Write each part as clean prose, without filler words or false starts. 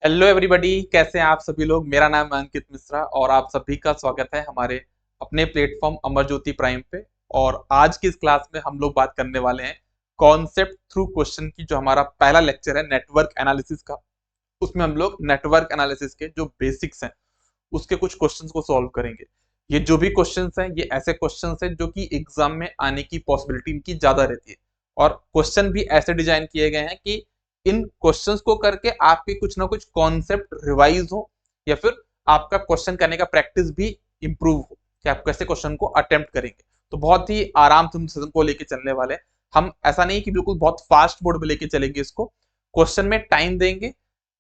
Hello everybody, कैसे हैं आप सभी लोग। मेरा नाम है अंकित मिश्रा और आप सभी का स्वागत है हमारे अपने प्लेटफॉर्म अमर ज्योति प्राइम पे। और आज की इस क्लास में हम लोग बात करने वाले हैं कॉन्सेप्ट थ्रू क्वेश्चन की। जो हमारा पहला लेक्चर है नेटवर्क एनालिसिस का, उसमें हम लोग नेटवर्क एनालिसिस के जो बेसिक्स हैं उसके कुछ क्वेश्चंस को सॉल्व करेंगे। ये जो भी क्वेश्चंस हैं ये ऐसे क्वेश्चंस हैं जो कि एग्जाम में आने की पॉसिबिलिटी इनकी ज्यादा रहती है, और क्वेश्चन भी ऐसे डिजाइन किए गए हैं कि इन क्वेश्चंस को करके आपके कुछ ना कुछ कॉन्सेप्ट रिवाइज हो, या फिर आपका क्वेश्चन करने का प्रैक्टिस भी इंप्रूव हो कि आप कैसे क्वेश्चन को अटेम्प्ट करेंगे। तो बहुत ही आराम से हम सेशन को लेके चलने वाले हैं। हम ऐसा नहीं कि बिल्कुल बहुत फास्ट मोड में लेके चलेंगे इसको, क्वेश्चन में टाइम देंगे,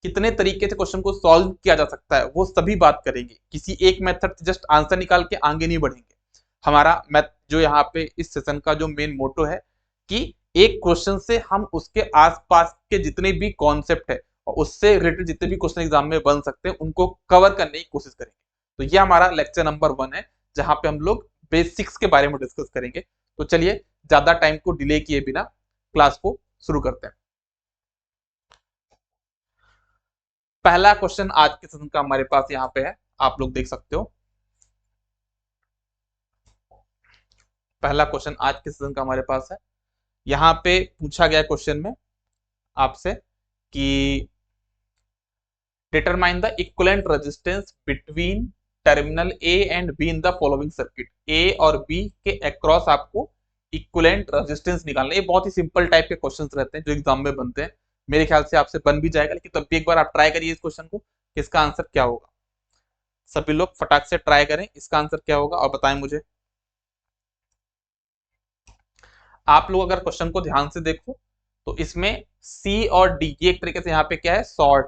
कितने तरीके से क्वेश्चन को सॉल्व किया जा सकता है वो सभी बात करेंगे। किसी एक मेथड से जस्ट आंसर निकाल के आगे नहीं बढ़ेंगे। हमारा मैथ जो यहाँ पे इस सेशन का जो मेन मोटो है कि एक क्वेश्चन से हम उसके आसपास के जितने भी कॉन्सेप्ट है और उससे रिलेटेड जितने भी क्वेश्चन एग्जाम में बन सकते हैं उनको कवर करने की कोशिश करेंगे। तो ये हमारा लेक्चर नंबर 1 है जहां पे हम लोग बेसिक्स के बारे में डिस्कस करेंगे। तो चलिए ज्यादा टाइम को डिले किए बिना क्लास को शुरू करते हैं। पहला क्वेश्चन आज के सेशन का हमारे पास यहाँ पे है, आप लोग देख सकते हो। पहला क्वेश्चन आज के सेशन का हमारे पास है। यहाँ पे पूछा गया क्वेश्चन में आपसे कि determine the equivalent resistance between terminal A and B in the following circuit. A और बी के अक्रॉस आपको इक्विवेलेंट रेजिस्टेंस निकालना। ये बहुत ही सिंपल टाइप के क्वेश्चंस रहते हैं जो एग्जाम में बनते हैं। मेरे ख्याल से आपसे बन भी जाएगा, लेकिन तब भी एक बार आप ट्राई करिए इस क्वेश्चन को कि इसका आंसर क्या होगा। सभी लोग फटाक से ट्राई करें, इसका आंसर क्या होगा और बताएं मुझे। आप लोग अगर क्वेश्चन को ध्यान से देखो तो इसमें सी और डी ये एक तरीके से यहाँ पे क्या है, सॉर्ट।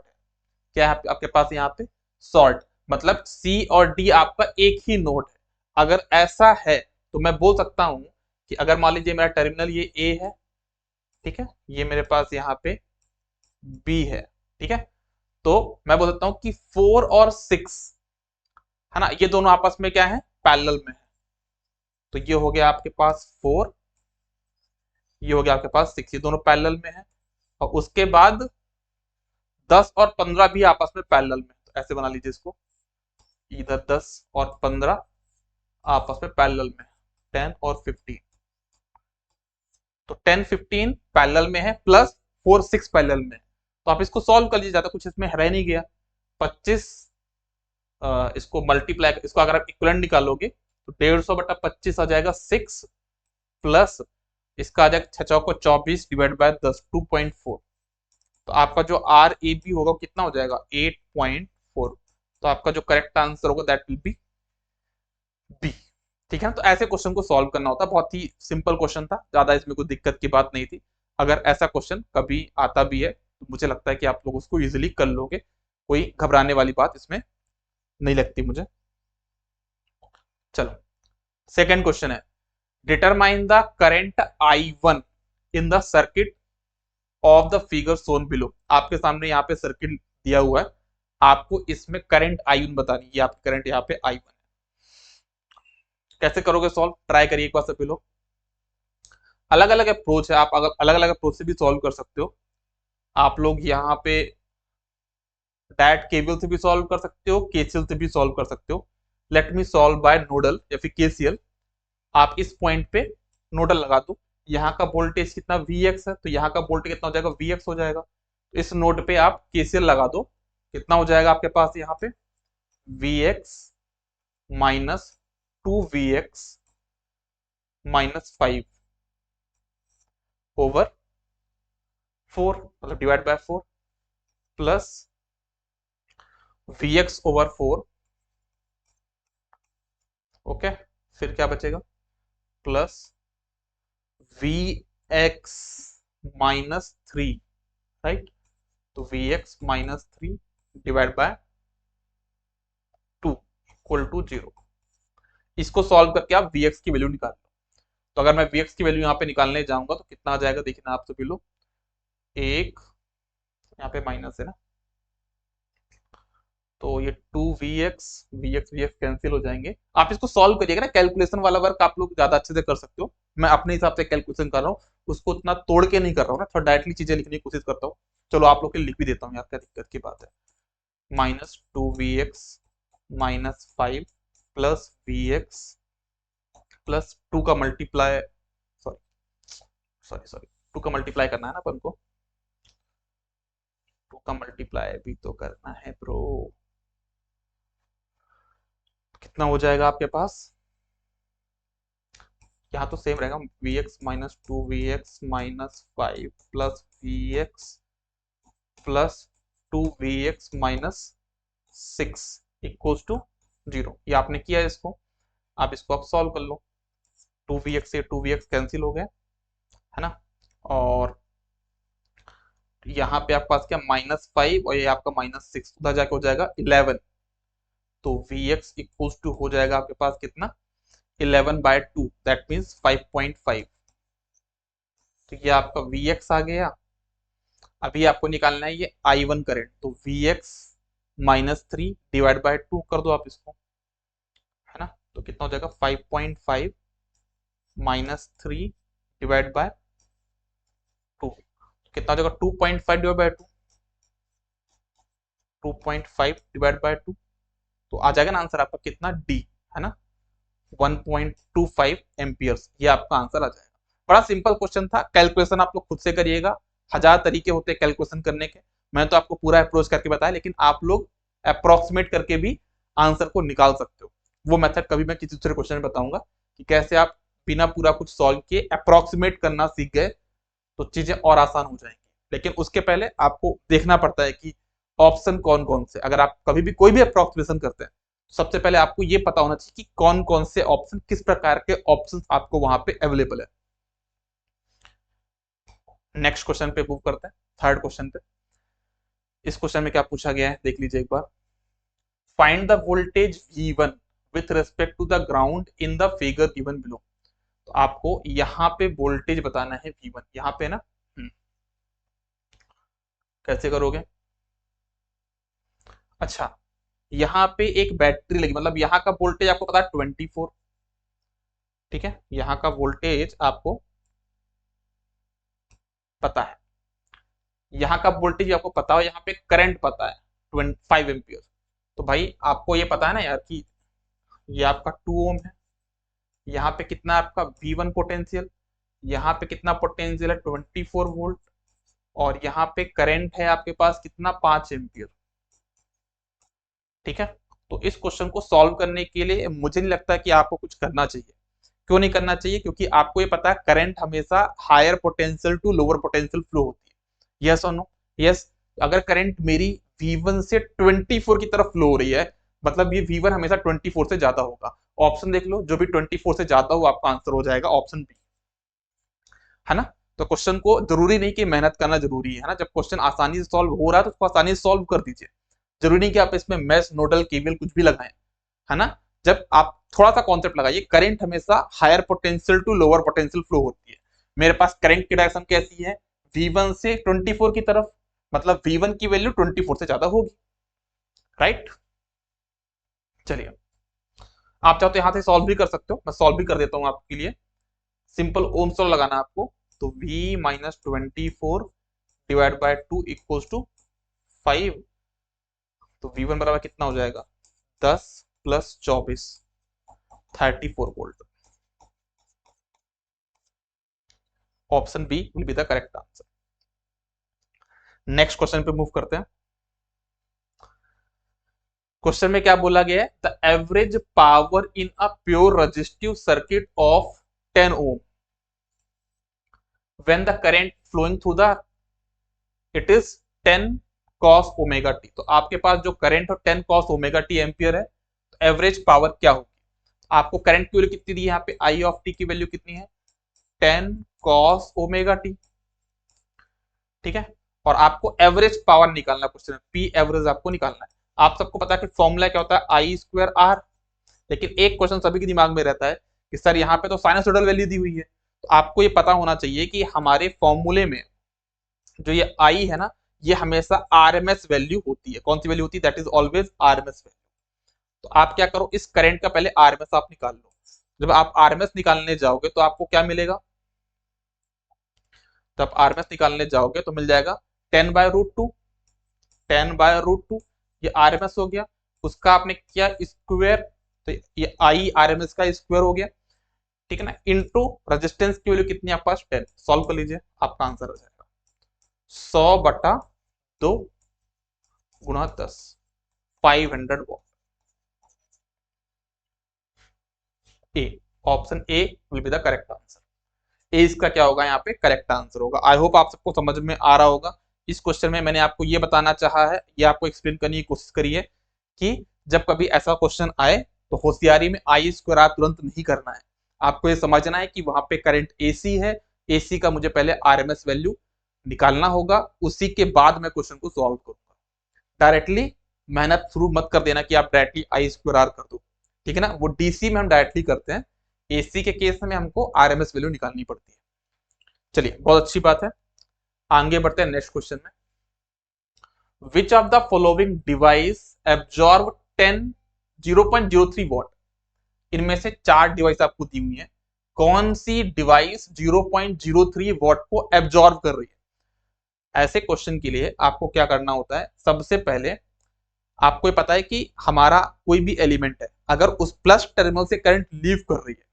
क्या है आपके पास यहाँ पे, सॉर्ट। मतलब सी और डी आपका एक ही नोड है। अगर ऐसा है तो मैं बोल सकता हूं कि अगर मान लीजिए मेरा टर्मिनल ये ए है, ठीक है, ये मेरे पास यहाँ पे बी है, ठीक है, तो मैं बोल सकता हूं कि 4 और 6 है ना, ये दोनों आपस में क्या है, पैरेलल में है। तो ये हो गया आपके पास 4, ये हो गया आपके पास 6, ये दोनों पैरेलल में है। और उसके बाद 10 और 15 भी आपस में पैरेलल में। तो ऐसे बना लीजिए इसको, इधर 10 और 15 आपस में पैरेलल में, 10 और 15। तो 10 15 पैरेलल में है, प्लस 4 6 पैरेलल में है। तो आप इसको सॉल्व कर लीजिए, ज्यादा कुछ इसमें रह नहीं गया। 25 इसको मल्टीप्लाई, इसको अगर आप इक्विवेलेंट निकालोगे तो 150 बटा 25 आ जाएगा 6, प्लस इसका आ जाएगा 6 चौको 24 डिवाइड बाय 10 2.4। तो आपका जो आर ए बी होगा कितना हो जाएगा, 8.4। तो आपका जो करेक्ट आंसर होगा दैट विल बी बी। ठीक है ना। तो ऐसे क्वेश्चन को सॉल्व करना होता है, बहुत ही सिंपल क्वेश्चन था, ज्यादा इसमें कोई दिक्कत की बात नहीं थी। अगर ऐसा क्वेश्चन कभी आता भी है तो मुझे लगता है कि आप लोग उसको इजीली कर लोगे, कोई घबराने वाली बात इसमें नहीं लगती मुझे। चलो सेकेंड क्वेश्चन है, determine the current I1 in the circuit of the figure Son below. आपके सामने यहाँ पे सर्किट दिया हुआ है, आपको इसमें करंट I1 बतानी है। आपकी करंट यहाँ पे I1 है। कैसे करोगे सॉल्व, ट्राई करिए एक बार सभी लोग। अलग अलग अप्रोच है, आप अगर अलग अलग अप्रोच से भी सॉल्व कर सकते हो। आप लोग यहाँ पे डायरेक्ट केवीएल से भी सॉल्व कर सकते हो, केसीएल से भी सॉल्व कर सकते हो। Let me solve by nodal या फिर केसीएल। आप इस पॉइंट पे नोडल लगा दो। यहाँ का वोल्टेज कितना Vx है, तो यहाँ का वोल्टेज कितना हो जाएगा, Vx हो जाएगा। तो इस नोड पे आप केसीएल लगा दो, कितना हो जाएगा आपके पास यहाँ पे, Vx minus 2Vx minus 5 over 4, मतलब divide by 4, plus Vx over 4। Okay, फिर क्या बचेगा, प्लस Vx माइनस 3, राइट। तो Vx minus 3 divide by 2 equal to 0। इसको सॉल्व करके आप Vx की वैल्यू निकाल लो। तो अगर मैं Vx की वैल्यू यहाँ पे निकालने जाऊंगा तो कितना आ जाएगा, देखिए ना आप सभी लोग, एक यहाँ पे माइनस है ना, तो ये 2Vx Vx कैंसिल हो जाएंगे। आप इसको सॉल्व करिएगा ना, कैलकुलेशन वाला वर्क आप लोग ज्यादा अच्छे से कर सकते हो। मैं अपने हिसाब से कैलकुलेशन कर रहा हूँ, उसको उतना तोड़ के नहीं कर रहा हूँ ना, थोड़ा डायरेक्टली चीजें लिखने की कोशिश करता हूँ। चलो आप लोग के लिख भी देता हूँ यार, क्या दिक्कत की बात है। Minus 2vx minus 5 plus vx plus 2 का मल्टीप्लाई, सॉरी सॉरी सॉरी 2 का मल्टीप्लाई करना है ना अपन को, 2 का मल्टीप्लाई भी तो करना है ब्रो। कितना हो जाएगा आपके पास, यहाँ तो सेम रहेगा, vx minus 2vx minus 5 plus vx plus 2vx minus 6 equals to 0। ये आपने किया है इसको, आप इसको आप सॉल्व कर लो। 2vx से 2vx कैंसिल हो गया है ना, और यहाँ पे आपके पास क्या माइनस 5 और ये आपका माइनस 6 उधर जाके हो जाएगा 11। तो vx इक्वल्स टू हो जाएगा आपके पास कितना 11/2, दैट मीन्स 5.5। तो ये आपका vx आ गया। अभी आपको निकालना है ये I1 करंट, तो vx माइनस 3 डिवाइड बाय 2 कर दो आप इसको, है ना, तो कितना हो जाएगा 5.5 माइनस 3 डिवाइड बाय 2, कितना हो जाएगा 2.5 डिवाइड बाय 2, 2.5 डिवाइड बाय 2, तो आ जाएगा ना आंसर आपका कितना डी, है ना 1.25 एम्पियर्स, ये आपका आंसर आ जाएगा। बड़ा सिंपल क्वेश्चन था, कैलकुलेशन आप लोग खुद से करिएगा, 1000 तरीके होते हैं कैलकुलेशन करने के, मैं तो आपको पूरा अप्रोच करके बताया, लेकिन आप लोग अप्रोक्सीमेट करके भी आंसर को निकाल सकते हो। वो मेथड कभी मैं किसी दूसरे क्वेश्चन में बताऊंगा कि कैसे आप बिना पूरा कुछ सॉल्व किए अप्रोक्सीमेट करना सीख गए तो चीजें और आसान हो जाएंगी। लेकिन उसके पहले आपको देखना पड़ता है कि ऑप्शन कौन कौन से, अगर आप कभी भी कोई भी अप्रोक्सीमेशन करते हैं सबसे पहले आपको ये पता होना चाहिए कि कौन कौन से ऑप्शन, किस प्रकार के ऑप्शन आपको वहां पे अवेलेबल है। नेक्स्ट क्वेश्चन पे मूव करते हैं, थर्ड क्वेश्चन पे। इस क्वेश्चन में क्या पूछा गया है देख लीजिए एक बार। Find the voltage V1 with respect to the ground in the figure given below. तो आपको यहाँ पे वोल्टेज बताना है V1, यहाँ पे ना कैसे करोगे, अच्छा यहाँ पे एक बैटरी लगी, मतलब यहाँ का वोल्टेज आपको पता है 24, ठीक है, यहाँ का वोल्टेज आपको पता है, यहाँ का वोल्टेज आपको पता हो, यहाँ पे करंट पता है 5 एम्पियर। तो भाई आपको ये पता है ना यार कि ये आपका 2 ओम है, यहाँ पे कितना आपका V1 पोटेंशियल, यहाँ पे कितना पोटेंशियल है 24 वोल्ट, और यहाँ पे करंट है आपके पास कितना 5 एम्पियर, ठीक है। तो इस क्वेश्चन को सॉल्व करने के लिए मुझे नहीं लगता कि आपको कुछ करना चाहिए। क्यों नहीं करना चाहिए, क्योंकि आपको ये पता है करंट हमेशा higher potential to lower potential flow होती है, यस और नो, यस। अगर करंट मेरी V1 से 24 की तरफ फ्लो हो रही है, मतलब ये V1 हमेशा 24 से ज्यादा होगा। ऑप्शन देख लो, जो भी 24 से ज्यादा हो आपका आंसर हो जाएगा ऑप्शन बी, है ना। तो क्वेश्चन को जरूरी नहीं कि मेहनत करना जरूरी है ना, जब क्वेश्चन आसानी से सॉल्व हो रहा है तो उसको आसानी से सॉल्व कर दीजिए, जरूरी नहीं कि आप इसमें मैश नोडल केवीएल कुछ भी लगाएं, है ना। जब आप थोड़ा सा कॉन्सेप्ट लगाइए, करंट हमेशा higher potential to lower potential flow होती है। मेरे पास करंट की डायरेक्शन कैसी है, V1 से 24 की तरफ, मतलब V1 की वैल्यू 24 से ज्यादा होगी, राइट। चलिए आप चाहो तो यहां से सॉल्व भी कर सकते हो, मैं सॉल्व भी कर देता हूं आपके लिए। सिंपल ओम्स लॉ लगाना आपको, तो V minus 24 divide by 2 equals to 5, तो V1 बराबर कितना हो जाएगा 10 plus 24 34 volt. Option b will be the correct answer. Next question पे मूव करते हैं। क्वेश्चन में क्या बोला गया है, the average power in a pure resistive circuit of 10 ohm when the current flowing through the it is 10 cos omega t. तो आपके पास जो करंट है 10 cos ओमेगा टी एम्पियर है, तो एवरेज पावर क्या होगी, आपको करंट की वैल्यू कितनी दी है, यहाँ पे आई ऑफ टी की वैल्यू कितनी है 10 cos ओमेगा टी, ठीक है। और आपको एवरेज पावर निकालना, क्वेश्चन पी एवरेज आपको निकालना है। आप सबको पता है कि फॉर्मूला क्या होता है आई स्क्वायर आर, लेकिन एक क्वेश्चन सभी के दिमाग में रहता है कि सर यहाँ पे तो साइनसोइडल वैल्यू दी हुई है, तो आपको ये पता होना चाहिए कि हमारे फॉर्मूले में जो ये आई है ना, ये हमेशा आरएमएस वैल्यू होती है। कौन सी वैल्यू होती है, that is always RMS value. तो आप क्या करो, इस करंट का पहले आरएमएस आप निकाल लो। जब आप आरएमएस निकालने जाओगे तो आपको क्या मिलेगा, जब आरएमएस निकालने जाओगे तो मिल जाएगा 10 by root two, 10 by root two, ये RMS हो गया, उसका आपने किया स्क्वायर, तो ये I RMS का स्क्वायर हो गया, ठीक है ना, इनटू रेजिस्टेंस की वैल्यू कितनी आपके पास 10, सॉल्व कर लीजिए, आपका आंसर आ जाएगा 100/2 गुणा 10, 500 watt. A, option A will be the correct answer. A इसका क्या होगा, यहाँ पे करेक्ट आंसर होगा। आई होप आप सबको समझ में आ रहा होगा। इस क्वेश्चन में मैंने आपको ये बताना चाहा है, ये आपको एक्सप्लेन करने की कोशिश करी है कि जब कभी ऐसा क्वेश्चन आए तो होशियारी में आई स्क्वायर आर तुरंत नहीं करना है। आपको ये समझना है कि वहां पे करंट एसी है, एसी का मुझे पहले आरएमएस वैल्यू निकालना होगा, उसी के बाद मैं क्वेश्चन को सॉल्व करूंगा। डायरेक्टली मेहनत शुरू मत कर देना कि आप डायरेक्टली आई स्क्वायर आर कर दो, ठीक है ना, वो डीसी में हम डायरेक्टली करते हैं, एसी के केस में हमको आरएमएस वैल्यू निकालनी पड़ती है। चलिए, बहुत अच्छी बात है, आगे बढ़ते हैं नेक्स्ट क्वेश्चन में। Which of the following device absorb 0.03 what. इनमें से 4 डिवाइस आपको दी हुई है, कौन सी डिवाइस 0.03 वॉट को एब्जॉर्ब कर रही है। ऐसे क्वेश्चन के लिए आपको क्या करना होता है, सबसे पहले आपको पता है कि हमारा कोई भी एलिमेंट है, अगर उस प्लस टर्मिनल से करंट लीव कर रही है,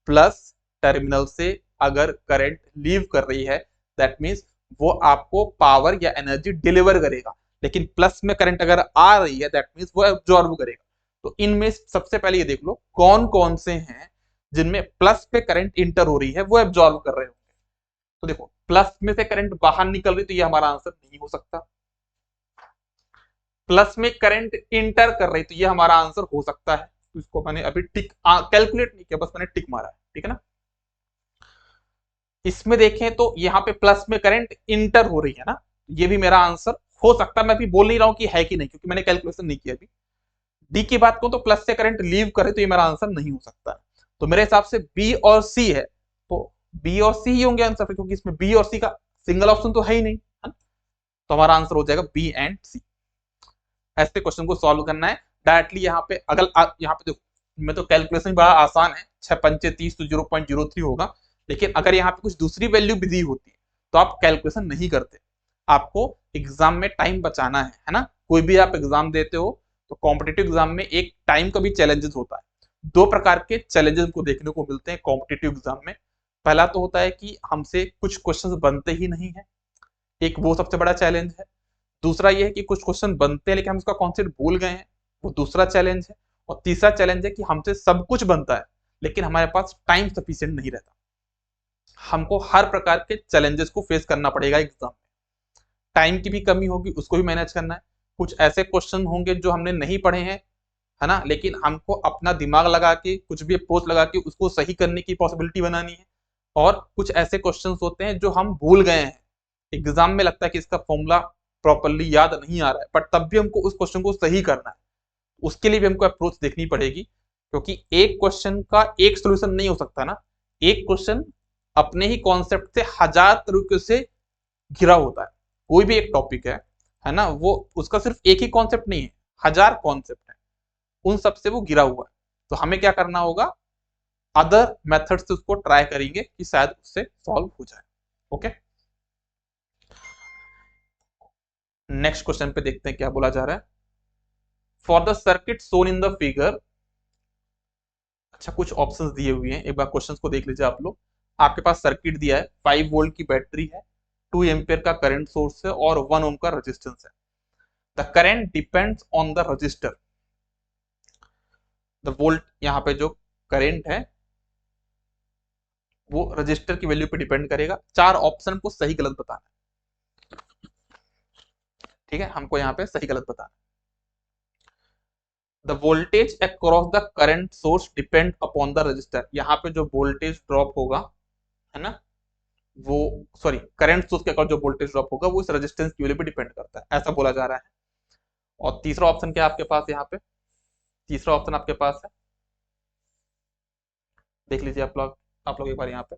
प्लस टर्मिनल से अगर करंट लीव कर रही है, दैट मींस वो आपको पावर या एनर्जी डिलीवर करेगा। लेकिन प्लस में करंट अगर आ रही है, दैट मींस वो एब्जॉर्ब करेगा। तो इनमें सबसे पहले ये देख लो कौन कौन से हैं जिनमें प्लस पे करंट इंटर हो रही है, वो एब्जॉर्ब कर रहे होंगे। तो देखो, प्लस में से करंट बाहर निकल रही, तो ये हमारा आंसर नहीं हो सकता। प्लस में करंट इंटर कर रही, तो ये हमारा आंसर हो सकता है। तो इसको मैंने अभी टिक कैलकुलेट नहीं किया, बस मैंने टिक मारा है, ठीक है ना। इसमें देखें तो यहाँ पे प्लस में करंट इंटर हो रही है ना, ये भी मेरा आंसर हो सकता है। मैं अभी बोल नहीं रहा हूं कि है कि नहीं, क्योंकि मैंने कैलकुलेशन नहीं किया अभी। डी की बात करूं तो प्लस से करंट लीव करे, तो ये मेरा आंसर नहीं हो सकता। तो मेरे हिसाब से बी और सी है, तो बी और सी ही होंगे आंसर, क्योंकि इसमें बी और सी का सिंगल ऑप्शन तो है ही नहीं, है ना? तो हमारा आंसर हो जाएगा बी एंड सी। ऐसे क्वेश्चन को सॉल्व करना है डायरेक्टली। यहाँ पे अगर यहाँ पे देखो, मैं तो कैलकुलेशन बड़ा आसान है, 6 पंचे 30 तो 0.03 होगा। लेकिन अगर यहाँ पे कुछ दूसरी वैल्यू भी दी होती है तो आप कैलकुलेशन नहीं करते। आपको एग्जाम में टाइम बचाना है ना। कोई भी आप एग्जाम देते हो तो कॉम्पिटेटिव एग्जाम में एक टाइम का भी चैलेंजेस होता है। 2 प्रकार के चैलेंजेस को देखने को मिलते हैं कॉम्पिटेटिव एग्जाम में। पहला तो होता है कि हमसे कुछ क्वेश्चन बनते ही नहीं है, एक वो सबसे बड़ा चैलेंज है। दूसरा ये है कि कुछ क्वेश्चन बनते हैं लेकिन हम उसका कॉन्सेप्ट भूल गए हैं, वो दूसरा चैलेंज है। और तीसरा चैलेंज है कि हमसे सब कुछ बनता है लेकिन हमारे पास टाइम सफिशिएंट नहीं रहता। हमको हर प्रकार के चैलेंजेस को फेस करना पड़ेगा एग्जाम में। टाइम की भी कमी होगी, उसको भी मैनेज करना है। कुछ ऐसे क्वेश्चन होंगे जो हमने नहीं पढ़े हैं, है ना, लेकिन हमको अपना दिमाग लगा के कुछ भी अप्रोच लगा के उसको सही करने की पॉसिबिलिटी बनानी है। और कुछ ऐसे क्वेश्चंस होते हैं जो हम भूल गए हैं, एग्जाम में लगता है कि इसका फॉर्मूला प्रॉपरली याद नहीं आ रहा है, बट तब भी हमको उस क्वेश्चन को सही करना है। उसके लिए भी हमको अप्रोच देखनी पड़ेगी, क्योंकि एक क्वेश्चन का एक सोल्यूशन नहीं हो सकता ना। एक क्वेश्चन अपने ही कॉन्सेप्ट से 1000 तरीके से घिरा होता है। कोई भी एक टॉपिक है ना, वो उसका सिर्फ एक ही कॉन्सेप्ट नहीं है, 1000 कॉन्सेप्ट है, उन सबसे वो घिरा हुआ है। तो हमें क्या करना होगा, अदर मेथड से उसको ट्राई करेंगे कि शायद उससे सॉल्व हो जाए। ओके, नेक्स्ट क्वेश्चन पे देखते हैं क्या बोला जा रहा है। For the circuit Son in the figure, अच्छा कुछ ऑप्शंस दिए हुए हैं, एक बार क्वेश्चंस को देख लीजिए आप लोग। आपके पास सर्किट दिया है, 5 वोल्ट की बैटरी है, 2 एम्पियर का करंट सोर्स है और 1 ओम का रेजिस्टेंस है। The current depends on the register. The volt, यहाँ पे जो करंट है वो रजिस्टर की वैल्यू पे डिपेंड करेगा। 4 ऑप्शन को सही गलत बताना है, ठीक है, हमको यहाँ पे सही गलत बताना है। The voltage across the current source depend upon the register. यहाँ पे जो वोल्टेज ड्रॉप होगा, है ना, वो सॉरी करंट सोर्स के अक्रॉस जो वोल्टेज ड्रॉप होगा वो इस रेजिस्टेंस की वैल्यू पे डिपेंड करता है, ऐसा बोला जा रहा है। और तीसरा ऑप्शन क्या आपके पास, यहाँ पे तीसरा ऑप्शन आपके पास है, देख लीजिए आप लोग एक बार यहाँ पे।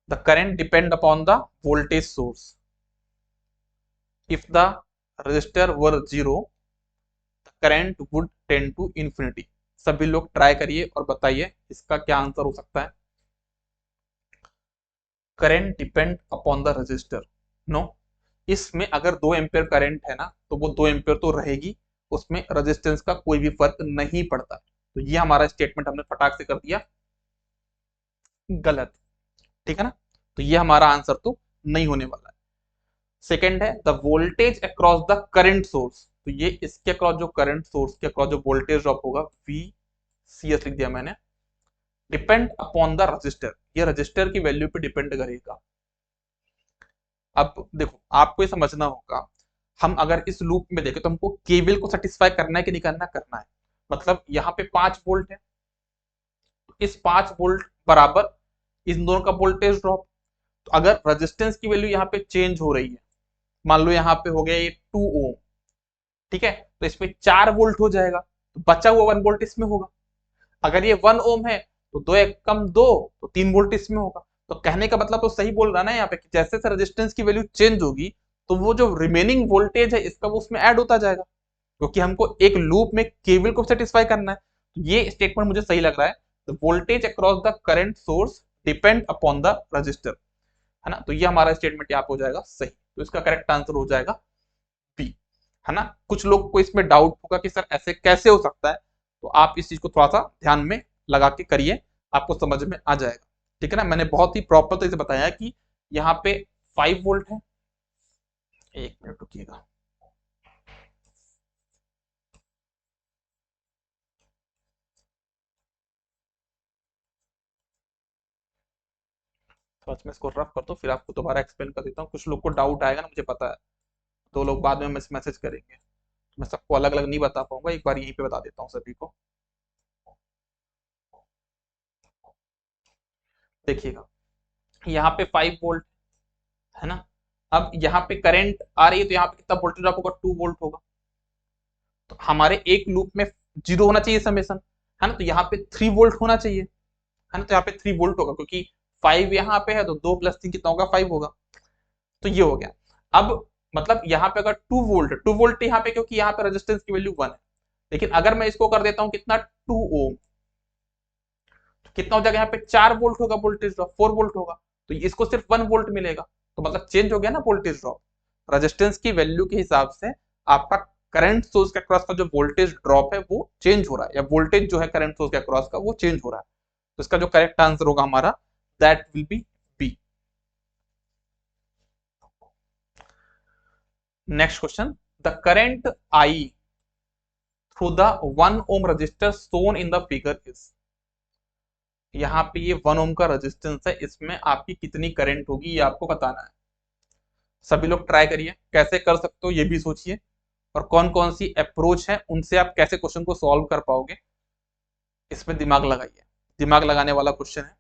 The current depend upon the voltage source, if the resistor were 0 current would tend to infinity. सभी लोग ट्राई करिए और बताइए इसका क्या आंसर हो सकता है। Current depend upon the resistor, no, इसमें अगर 2 एम्पियर करंट है ना तो वो 2 एम्पियर तो रहेगी, उसमें रेजिस्टेंस का कोई भी फर्क नहीं पड़ता। तो ये हमारा स्टेटमेंट हमने फटाक से कर दिया गलत, ठीक है ना। तो ये हमारा आंसर तो नहीं होने वाला है। सेकेंड है the voltage across the current source, तो ये इसके अक्रॉस जो करंट सोर्स के अक्रॉस जो वोल्टेज ड्रॉप होगा वी सी एस लिख दिया मैंने, डिपेंड अपॉन द रजिस्टर, ये रजिस्टर की वैल्यू पे डिपेंड करेगा। अब देखो आपको ये समझना होगा, हम अगर इस लूप में देखें तो हमको केवीएल को सेटिस्फाई करना है कि नहीं करना, करना है। मतलब यहाँ पे 5 वोल्ट है, तो इस 5 वोल्ट बराबर इन दोनों का वोल्टेज ड्रॉप। तो अगर रेजिस्टेंस की वैल्यू यहाँ पे चेंज हो रही है, मान लो यहाँ पे हो गया ये 2 ओम, ठीक है, तो इसमें 4 वोल्ट हो जाएगा, तो बचा हुआ 1 वोल्ट इसमें होगा। अगर ये 1 ओम है तो 2 एक कम 2, तो 3 वोल्ट इसमें होगा। तो कहने का मतलब तो सही बोल रहा ना यहाँ पे कि जैसे जैसे रेजिस्टेंस की वैल्यू चेंज होगी तो वो जो रिमेनिंग वोल्टेज है इसका वो उसमें ऐड होता जाएगा, क्योंकि हमको एक लूप में केवीएल को सेटिस्फाई करना है। तो ये स्टेटमेंट मुझे सही लग रहा है, the voltage across the current source depend upon the register, है ना। तो ये हमारा स्टेटमेंट यहाँ पे हो जाएगा सही, तो इसका करेक्ट आंसर हो जाएगा बी, है ना। कुछ लोग को इसमें डाउट होगा कि सर ऐसे कैसे हो सकता है, तो आप इस चीज को थोड़ा सा ध्यान में लगा के करिए, आपको समझ में आ जाएगा, ठीक है ना। मैंने बहुत ही प्रॉपर तरीके से बताया कि यहाँ पे 5 वोल्ट है, एक मिनट रुकिएगा, तो मैं इसको रफ कर दो फिर आपको दोबारा एक्सप्लेन कर देता हूँ। कुछ लोग को डाउट आएगा ना, मुझे पता है, तो लोग बाद में मैसेज करेंगे, मैं सबको अलग अलग नहीं बता पाऊंगा, एक बार यहीं पे बता देता हूँ सभी को। देखिएगा यहाँ पे 5 वोल्ट है ना, अब यहाँ पे करंट आ रही है तो यहाँ पे कितना वोल्टेज ड्रॉप होगा, 2 वोल्ट होगा। तो हमारे एक लूप में 0 होना चाहिए समेसन, है ना, तो यहाँ पे 3 वोल्ट होना चाहिए, है ना। तो यहाँ पे 3 वोल्ट होगा क्योंकि 5 यहाँ पे है, तो 2 + 3 कितना होगा, 5 होगा। तो ये हो गया। अब मतलब यहाँ पे अगर 2 वोल्ट है, 2 वोल्ट यहाँ पे क्योंकि यहाँ पे रेजिस्टेंस की वैल्यू 1 है, लेकिन अगर मैं इसको कर देता हूँ कितना, 2 ओम, तो कितना हो जाएगा, यहाँ पे 4 वोल्ट होगा वोल्टेज ड्रॉप, 4 वोल्ट होगा, तो इसको सिर्फ 1 वोल्ट मिलेगा। तो मतलब चेंज हो गया ना वोल्टेज ड्रॉप, रेजिस्टेंस की वैल्यू के हिसाब से आपका करंट सोर्स के अक्रॉस का जो वोल्टेज ड्रॉप है वो चेंज हो रहा है, या वोल्टेज जो है करंट सोर्स के अक्रॉस का वो चेंज हो रहा है। तो इसका जो करेक्ट आंसर होगा हमारा, that will be b. Next question, the current I through the 1 ohm resistor shown in the figure is, यहाँ पे ये 1 ओम का रेजिस्टेंस है, इसमें आपकी कितनी करंट होगी ये आपको बताना है। सभी लोग ट्राई करिए, कैसे कर सकते हो ये भी सोचिए, और कौन कौन सी अप्रोच है उनसे आप कैसे क्वेश्चन को सॉल्व कर पाओगे, इसमें दिमाग लगाइए, दिमाग लगाने वाला क्वेश्चन है।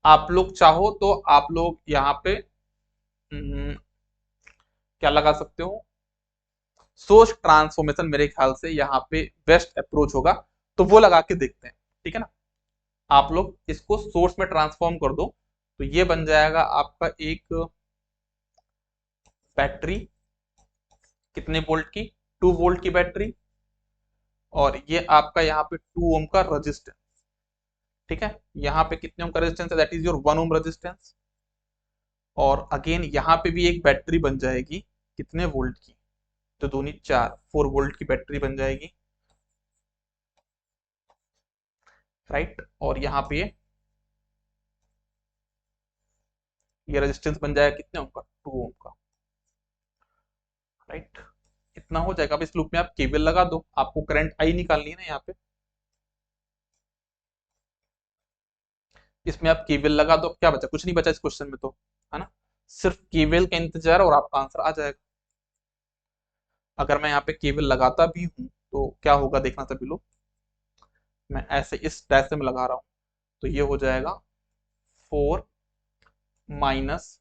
आप लोग चाहो तो आप लोग यहाँ पे क्या लगा सकते हो, सोर्स ट्रांसफॉर्मेशन मेरे ख्याल से यहाँ पे बेस्ट अप्रोच होगा, तो वो लगा के देखते हैं, ठीक है ना। आप लोग इसको सोर्स में ट्रांसफॉर्म कर दो, तो ये बन जाएगा आपका एक बैटरी, कितने वोल्ट की, 2 वोल्ट की बैटरी, और ये आपका यहाँ पे 2 ओम का रेजिस्टेंस, ठीक है। यहाँ पे कितने ओम का रेजिस्टेंस है, that is your 1 ohm resistance, और अगेन यहाँ पे भी एक बैटरी बन जाएगी, कितने वोल्ट की, तो दोनों 4 वोल्ट की बैटरी बन जाएगी, राइट। और यहाँ पे ये रेजिस्टेंस बन जाएगा कितने ओम का, 2 ओम का, राइट। इतना हो जाएगा। अब इस लूप में आप केवीएल लगा दो, आपको करंट आई निकालनी है ना, यहाँ पे इसमें आप केवीएल लगा दो, क्या बचा, कुछ नहीं बचा इस क्वेश्चन में तो, है ना, सिर्फ केवीएल का इंतजार और आपका आंसर आ जाएगा। अगर मैं यहाँ पे केवीएल लगाता भी हूं तो क्या होगा देखना सभी लोग, मैं ऐसे इस डायरेक्शन में लगा रहा हूं, तो ये हो जाएगा 4 माइनस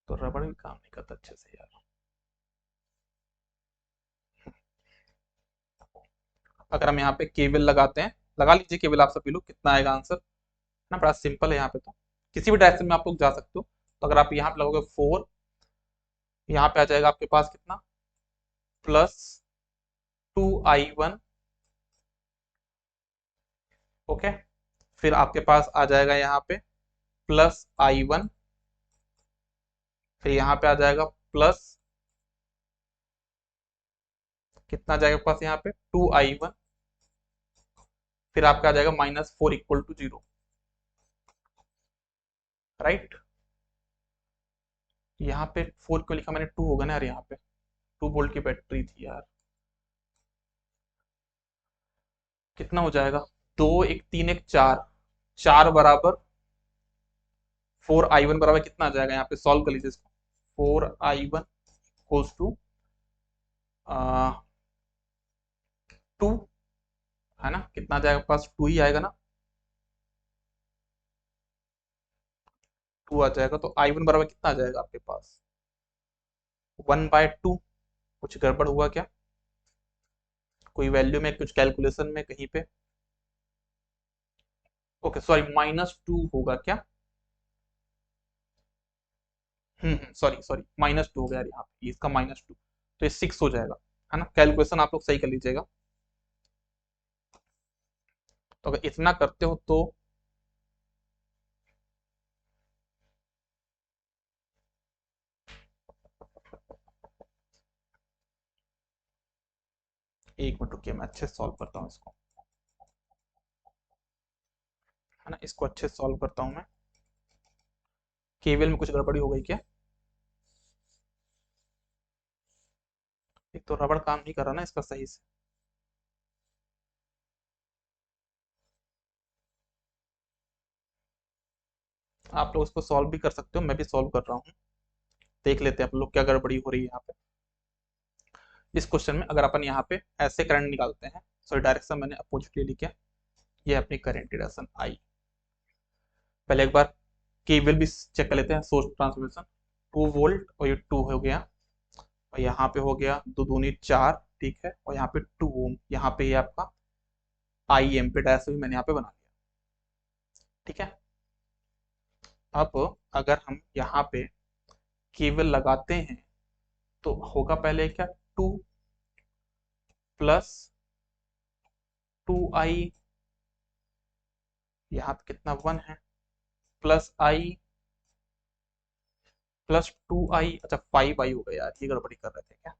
तो रबड़ भी काम नहीं करता अच्छे से यार। अगर हम यहाँ पे केबल लगाते हैं, लगा लीजिए केबल आप सभी लोग, कितना आएगा आंसर ना, बड़ा सिंपल है यहाँ पे, तो किसी भी डायरेक्शन में आप लोग जा सकते हो। तो अगर आप यहाँ पे लगोगे 4, यहाँ पे आ जाएगा आपके पास कितना, प्लस 2i1, ओके। फिर आपके पास आ जाएगा यहाँ पे प्लस i1, फिर यहाँ पे आ जाएगा प्लस, कितना आ जाएगा आपके पास यहाँ पे 2i1, फिर आपका आ जाएगा -4 इक्वल टू 0, राइट। यहाँ पे 4 क्यों लिखा मैंने, 2 होगा ना यार, यहाँ पे 2 वोल्ट की बैटरी थी यार। कितना हो जाएगा, 2 1 3 1 4, 4 बराबर 4i1 बराबर कितना आ जाएगा, यहाँ पे सॉल्व कर लीजिए इसको। 4i1 इक्वल्स टू 2, है ना, कितना आ जाएगा पास, 2 ही आएगा ना, 2 आ जाएगा। तो i1 बराबर कितना आ जाएगा आपके पास, 1/2। कुछ गड़बड़ हुआ क्या, कोई वैल्यू में, कुछ कैलकुलेशन में कहीं पे, ओके सॉरी, -2 होगा क्या, सॉरी सॉरी, -2 हो गया यार, यहाँ पे इसका -2, तो ये 6 हो जाएगा, है ना। कैलकुलेशन आप लोग सही कर लीजिएगा। तो अगर इतना करते हो तो एक मिनट रुकिए, मैं अच्छे से सॉल्व करता हूँ इसको, है ना, इसको अच्छे से सॉल्व करता हूँ मैं। केवीएल में कुछ गड़बड़ी हो गई क्या, एक तो रबड़ काम नहीं कर रहा ना इसका सही से। आप लोग इसको सॉल्व भी कर सकते हो, मैं भी सॉल्व कर रहा हूँ, देख लेते हैं आप लोग क्या गड़बड़ी हो रही है यहाँ पे। इस क्वेश्चन में अगर अपन यहाँ पे ऐसे करंट निकालते हैं, सॉरी डायरेक्शन मैंने अपोजिटली लिखा, ये अपनी करंट डायरेक्शन आई। पहले एक बार केवीएल भी चेक कर लेते हैं, सोर्स ट्रांसफॉर्मेशन, 2 वोल्ट और ये 2 हो गया, और यहाँ पे हो गया 2 दूनी 4, ठीक है, और यहाँ पे 2 ओम, यहाँ पे ये आपका आई एम्पीडायस भी मैंने यहाँ पे बना लिया, ठीक है। अब अगर हम यहाँ पे केवल लगाते हैं तो होगा पहले क्या, 2 प्लस 2i, यहाँ पे कितना 1 है, प्लस i प्लस 2i, अच्छा 5i हो गया यार, ये गड़बड़ी कर रहे थे क्या,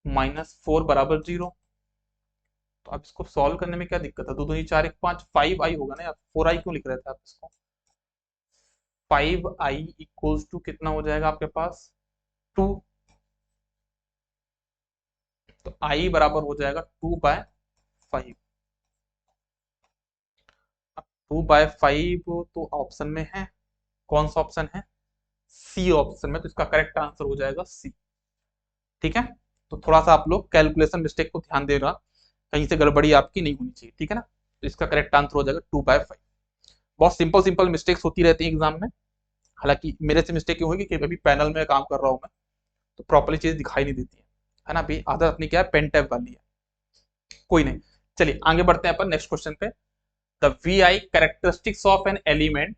-4 बराबर 0। तो अब इसको सॉल्व करने में क्या दिक्कत है, 2 दूनी 4 1 5, 5i होगा ना यार, 4i क्यों लिख रहे थे आप इसको। 5i इक्वल्स टू कितना हो जाएगा आपके पास 2, तो i बराबर हो जाएगा 2/5। अब 2/5 तो ऑप्शन में है, कौन सा ऑप्शन है, सी ऑप्शन में, तो इसका करेक्ट आंसर हो जाएगा सी, ठीक है। तो थोड़ा सा आप लोग कैलकुलेशन मिस्टेक को ध्यान देगा, कहीं से गड़बड़ी आपकी नहीं होनी चाहिए, ठीक है ना। तो इसका करेक्ट आंसर हो जाएगा 2/5। बहुत सिंपल सिंपल मिस्टेक्स होती रहती है एग्जाम में, हालांकि मेरे से मिस्टेक क्यों होगी कि अभी पैनल में काम कर रहा हूँ मैं, तो प्रॉपरली चीज दिखाई नहीं देती है ना। अभी आदत अपनी क्या है, पेन टैब वाली है, कोई नहीं। चलिए आगे बढ़ते हैं अपन नेक्स्ट क्वेश्चन पे। The VI characteristics of an element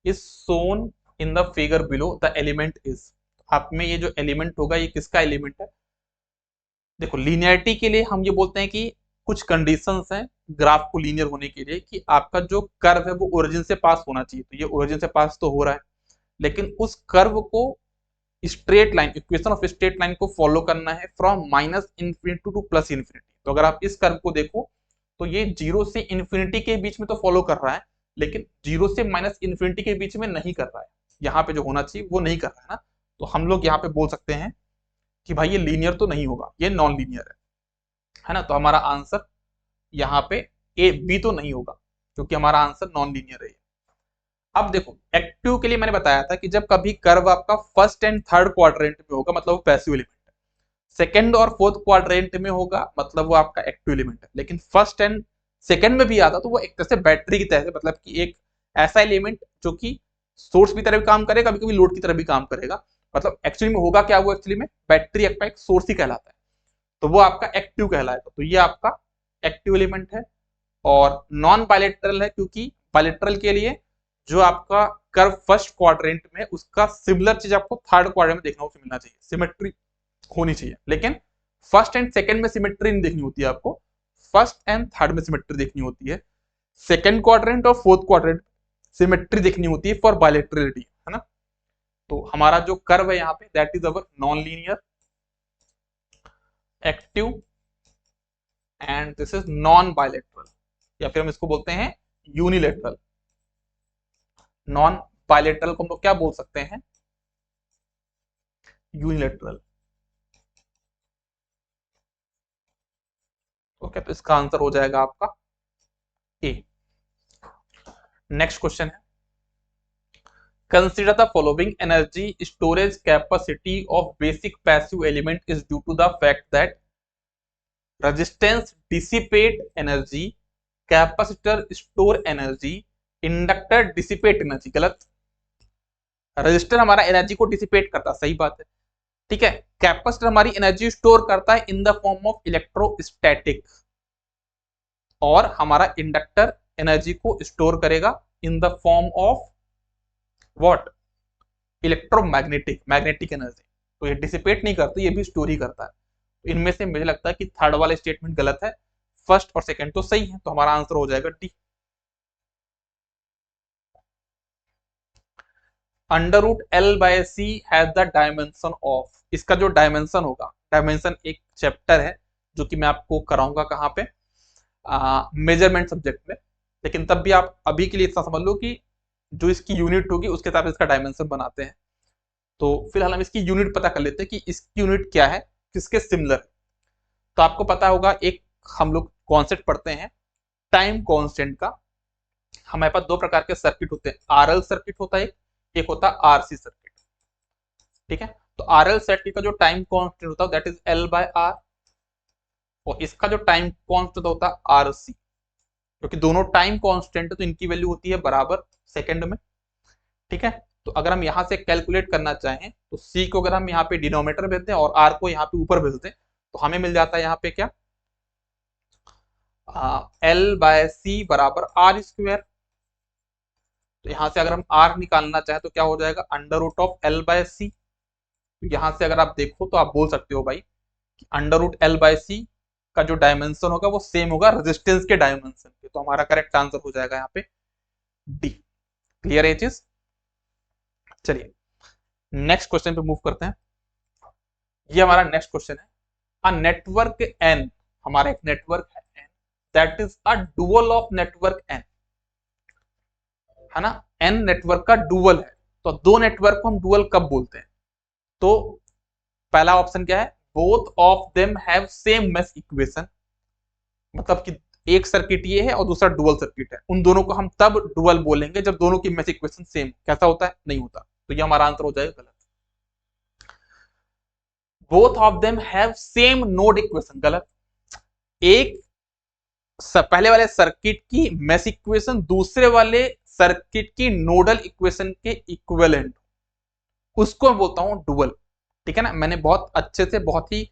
is shown in the figure below, the element is. आप में ये जो एलिमेंट होगा ये किसका एलिमेंट है, देखो लीनियरिटी के लिए हम ये बोलते हैं कि कुछ कंडीशंस हैं ग्राफ को लीनियर होने के लिए, कि आपका जो कर्व है वो ओरिजिन से पास होना चाहिए, तो ये ओरिजिन से पास तो हो रहा है, लेकिन उस कर्व को straight line, equation of straight line को फॉलो करना है फ्रॉम -इंफिनिटी टू +इंफिनिटी। तो अगर आप इस कर्व को देखो तो ये 0 से इंफिनिटी के बीच में तो फॉलो कर रहा है, लेकिन 0 से -इंफिनिटी के बीच में नहीं कर रहा है, यहाँ पे जो होना चाहिए वो नहीं कर रहा है ना। तो हम लोग यहाँ पे बोल सकते हैं कि भाई ये लीनियर तो नहीं होगा, ये नॉन लीनियर है ना। तो हमारा आंसर यहाँ पे ए बी तो नहीं होगा, क्योंकि हमारा आंसर नॉन लीनियर है। अब देखो एक्टिव के लिए मैंने बताया था कि जब कभी कर्व आपका फर्स्ट एंड थर्ड क्वाड्रेंट में होगा मतलब वो पैसिव एलिमेंट है, सेकंड और फोर्थ क्वाड्रेंट में होगा मतलब वो आपका एक्टिव एलिमेंट है, लेकिन फर्स्ट एंड सेकंड में भी आता तो वो एक तरह से बैटरी की तरह से, मतलब कि एक ऐसा एलिमेंट जो कि सोर्स की तरह भी काम करेगा, कभी कभी लोड की तरह भी काम करेगा। मतलब एक्चुअली में होगा क्या, वो एक्चुअली में बैटरी एक सोर्स ही कहलाता है, तो वो आपका एक्टिव कहलाएगा। तो ये आपका एक्टिव एलिमेंट है। और नॉन बायलेटरल है, क्योंकि बायलेटरल के लिए जो आपका कर्व फर्स्ट क्वाड्रेंट में, उसका सिमिलर चीज आपको थर्ड क्वाड्रेंट में देखना, उसे मिलना चाहिए, सिमेट्री होनी चाहिए, लेकिन फर्स्ट एंड सेकंड में सिमेट्री नहीं देखनी होती है आपको, फर्स्ट एंड थर्ड में सिमेट्री देखनी होती है, सेकंड क्वाड्रेंट और फोर्थ क्वाड्रेंट सिमेट्री देखनी होती है फॉर बायलैटरलिटी, है ना। तो हमारा जो कर्व है यहाँ पे that is our non linear active and this is non bilateral, या फिर हम इसको बोलते हैं यूनिलैटरल। नॉन बायलैटरल को हम लोग क्या बोल सकते हैं, यूनिलैटरल। ओके, तो इसका आंसर हो जाएगा आपका ए। नेक्स्ट क्वेश्चन है, consider the following: energy storage capacity of basic passive element is due to the fact that resistance dissipate energy, capacitor store energy, inductor dissipate energy। गलत, रजिस्टर हमारा energy को dissipate करता है, सही बात है, ठीक है। कैपेसिटर हमारी एनर्जी स्टोर करता है in the form of electrostatic, और हमारा इंडक्टर एनर्जी को स्टोर करेगा in the form of what, electromagnetic, magnetic energy. तो ये डिसिपेट नहीं करता, ये भी स्टोर ही करता है। तो इनमें से मुझे लगता है कि थर्ड वाला स्टेटमेंट गलत है, फर्स्ट और सेकंड तो सही है, तो हमारा आंसर हो जाएगा d. Under root l by c has the dimension of, इसका जो डायमेंशन होगा, डायमेंशन एक चैप्टर है जो कि मैं आपको कराऊंगा कहाँ पे, मेजरमेंट सब्जेक्ट में, लेकिन तब भी आप अभी के लिए इतना समझ लो कि जो इसकी यूनिट होगी उसके हिसाब से इसका डायमेंशन बनाते हैं। तो फिलहाल हम इसकी यूनिट पता कर लेते हैं कि इसकी यूनिट क्या है, किसके सिमिलर है। तो आपको पता होगा, एक हम लोग कॉन्सेप्ट पढ़ते हैं टाइम कांस्टेंट का। हमारे पास दो प्रकार के सर्किट होते हैं, आरएल सर्किट होता है, एक होता है आरसी सर्किट, ठीक है। तो आरएल सर्किट का जो टाइम कांस्टेंट होता है that is l by r, और इसका जो टाइम कांस्टेंट होता है आरसी, क्योंकि दोनों टाइम कांस्टेंट है तो इनकी वैल्यू होती है बराबर सेकंड में, ठीक है। तो अगर हम यहां से कैलकुलेट करना चाहें तो सी को अगर हम यहाँ पे डिनोमिनेटर भेज दें और आर को यहाँ पे ऊपर भेज दें तो हमें मिल जाता है यहाँ पे क्या, एल बाय सी बराबर आर स्क्वायर। तो यहां से अगर हम आर निकालना चाहें तो क्या हो जाएगा, under root of L by C. तो यहां से अगर आप देखो तो आप बोल सकते हो भाई कि अंडर रूट एल बाय सी का जो डायमेंशन होगा वो सेम होगा रेजिस्टेंस के डायमेंशन के। तो हमारा करेक्ट आंसर हो जाएगा यहाँ पे डी। क्लियर है चीज। चलिए नेक्स्ट क्वेश्चन पे मूव करते हैं। ये हमारा नेक्स्ट क्वेश्चन है, अ नेटवर्क एन, हमारा एक नेटवर्क है n that is a dual of network n, है ना। एन नेटवर्क का डुअल है, तो दो नेटवर्क को हम डुअल कब बोलते हैं, तो पहला ऑप्शन क्या है, both of them have same mesh equation, मतलब कि एक सर्किट ये है और दूसरा डुअल सर्किट है, उन दोनों को हम तब डुअल बोलेंगे जब दोनों की मेश इक्वेशन सेम। कैसा होता है, नहीं होता। तो ये हमारा आंसर हो जाएगा गलत। Both of them have same node equation, गलत। एक पहले वाले सर्किट की मेश इक्वेशन दूसरे वाले सर्किट की नोडल इक्वेशन के इक्विवेलेंट, उसको मैं बोलता हूं डुअल, ठीक है ना। मैंने बहुत अच्छे से, बहुत ही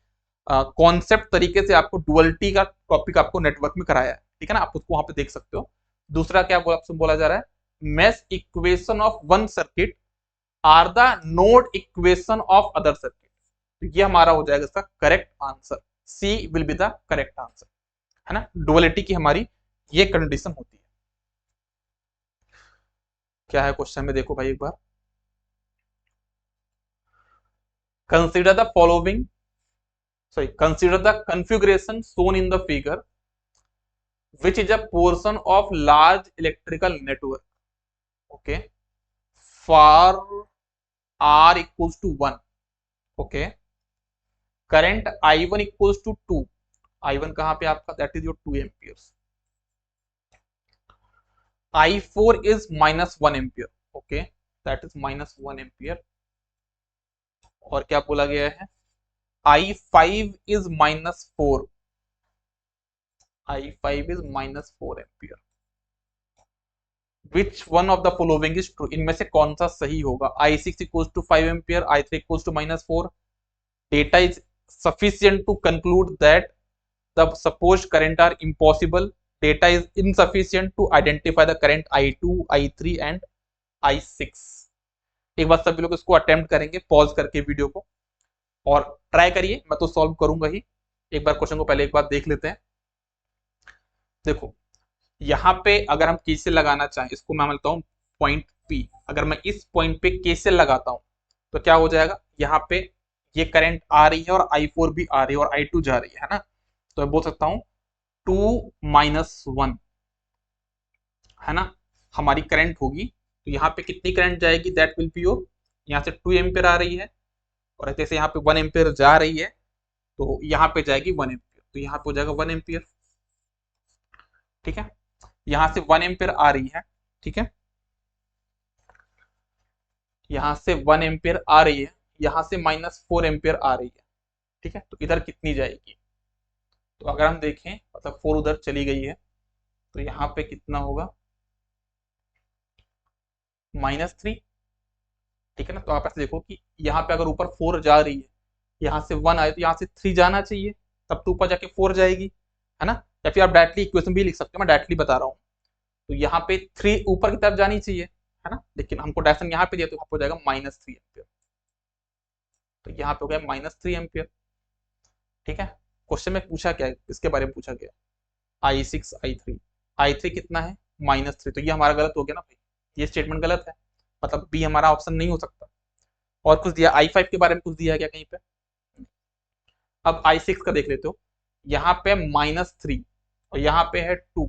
कॉन्सेप्ट तरीके से आपको डुअलिटी का टॉपिक आपको नेटवर्क में कराया है, ठीक है ना, आप उसको वहां पे देख सकते हो। दूसरा क्या बोला जा रहा है, mesh equation of one circuit are the node equation of other circuit. तो ये हमारा हो जाएगा इसका correct answer, c will be the correct answer, है ना। डुअलिटी की हमारी ये कंडीशन होती है। क्या है क्वेश्चन में, देखो भाई एक बार, consider the following, consider the configuration shown in the figure which is a portion of large electrical network, okay, for r equals to 1, okay, current I1 equals to 2, I1 कहां पे आपका, that is your 2 amperes, I4 is minus 1 ampere, okay, that is minus 1 ampere, और क्या बोला गया है, I5 is minus 4, I5 is minus 4 ampere, which one of the following is true, इनमें से कौन सा सही होगा, I6 equals to 5 ampere, I3 equals to minus 4, data is sufficient to conclude that the supposed current are impossible, data is insufficient to identify the current I2, I3 and I6। एक बार सभी लोग इसको अटेम्प्ट करेंगे pause करके video को और try करिए, मैं तो सॉल्व करूंगा ही, एक बार क्वेश्चन को पहले एक बार देख लेते हैं। देखो यहाँ पे अगर हम केसीएल लगाना चाहें, इसको मैं मानता हूँ पॉइंट पी, अगर मैं इस पॉइंट पे केसीएल लगाता हूँ तो क्या हो जाएगा, यहाँ पे ये करंट आ रही है और I4 भी आ रही है और I2 जा रही है ना, तो मैं बोल सकता हूँ 2 - 1 है ना, हमारी करंट होगी। तो यहाँ पे कितनी करंट जाएगी, दैट विल बी योर, यहाँ से 2 एम्पियर आ रही है और जैसे यहाँ पे 1 एम्पियर जा रही है तो यहाँ पे जाएगी 1 एम्पियर, तो यहाँ पे हो जाएगा 1 एम्पियर। ठीक है, यहाँ से 1 एम्पियर आ रही है, ठीक है, यहाँ से 1 एम्पियर आ रही है, यहाँ से -4 एम्पियर आ रही है। ठीक है, तो इधर कितनी जाएगी, तो अगर हम देखें मतलब 4 उधर चली गई है तो यहाँ पे कितना होगा, -3। ठीक है ना, तो आप ऐसे देखो कि यहाँ पे अगर ऊपर 4 जा रही है, यहाँ से 1 आए तो यहाँ से 3 जाना चाहिए, तब तो ऊपर जाके 4 जाएगी, है ना। या फिर आप डायरेक्टली इक्वेशन भी लिख सकते हो, मैं डायरेक्टली बता रहा हूँ। तो यहाँ पे 3 ऊपर की तरफ जानी चाहिए, है ना, लेकिन हमको डायरेक्शन यहाँ पे दिया तो हो जाएगा -3 एम्पियर, तो यहाँ पे हो गया -3 एम्पियर। ठीक है, क्वेश्चन में पूछा क्या है, इसके बारे में पूछा गया I6 I3 कितना है -3, तो ये हमारा गलत हो गया ना भाई, ये स्टेटमेंट गलत है, मतलब बी हमारा ऑप्शन नहीं हो सकता। और कुछ दिया I5 के बारे में, कुछ दिया है क्या कहीं पे। अब I6 का देख लेते हो, यहाँ पे -3 और यहाँ पे है 2,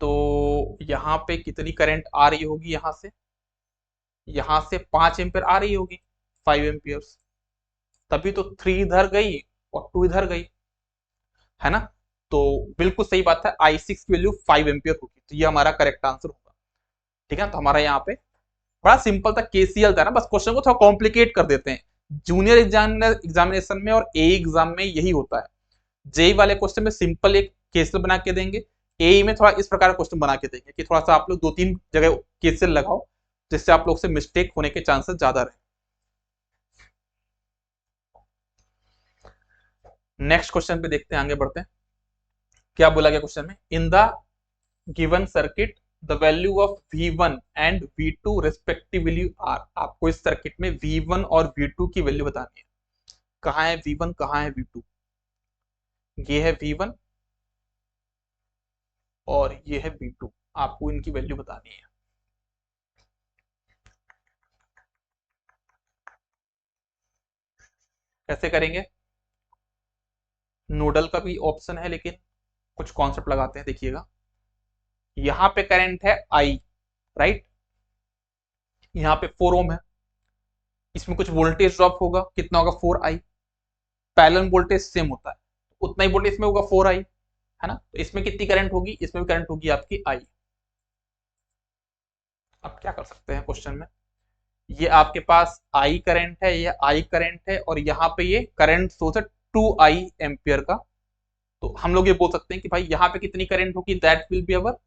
तो यहाँ पे कितनी करंट आ रही होगी, यहाँ से 5 एम्पियर आ रही होगी, 5 एम्पियर्स, तभी तो 3 इधर गई और 2 इधर गई, है ना। तो बिल्कुल सही बात है, I6 की वैल्यू 5 एम्पियर होगी, तो ये हमारा करेक्ट आंसर होगा। ठीक है, तो हमारा यहाँ पे बड़ा सिंपल था, केसीएल था ना, बस क्वेश्चन को थोड़ा कॉम्प्लिकेट कर देते हैं। जूनियर एग्जामिनेशन में और ए एग्जाम में यही होता है, जेई वाले क्वेश्चन में सिंपल एक केसीएल बना के देंगे, ए में थोड़ा इस प्रकार क्वेश्चन बना के देंगे कि थोड़ा सा आप लोग 2-3 जगह केसीएल लगाओ, जिससे आप लोग से मिस्टेक होने के चांसेस ज्यादा रहे। नेक्स्ट क्वेश्चन पे देखते हैं, आगे बढ़ते हैं। क्या बोला गया क्वेश्चन में, in the given circuit the value of V1 and V2 respectively are. आपको इस सर्किट में V1 और V2 की वैल्यू बतानी है। कहाँ है V1, कहाँ है V2, ये है V1 और ये है V2, आपको इनकी वैल्यू बतानी है। कैसे करेंगे, नोडल का भी ऑप्शन है, लेकिन कुछ कॉन्सेप्ट लगाते हैं, देखिएगा। यहां पे करंट है I, राइट, यहाँ पे 4 ओम है, इसमें कुछ वोल्टेज ड्रॉप होगा, कितना होगा 4I, पैरेलल वोल्टेज सेम होता है, उतना ही वोल्टेज इसमें होगा 4I, है ना। तो इसमें कितनी करंट होगी, इसमें भी करंट होगी आपकी I। अब क्या कर सकते हैं क्वेश्चन में, ये आपके पास I करंट है, ये I करंट है और यहाँ पे ये करंट सोर्स है 2I एम्पियर का, तो हम लोग ये बोल सकते हैं कि भाई यहाँ पे कितनी करंट होगी, that will be our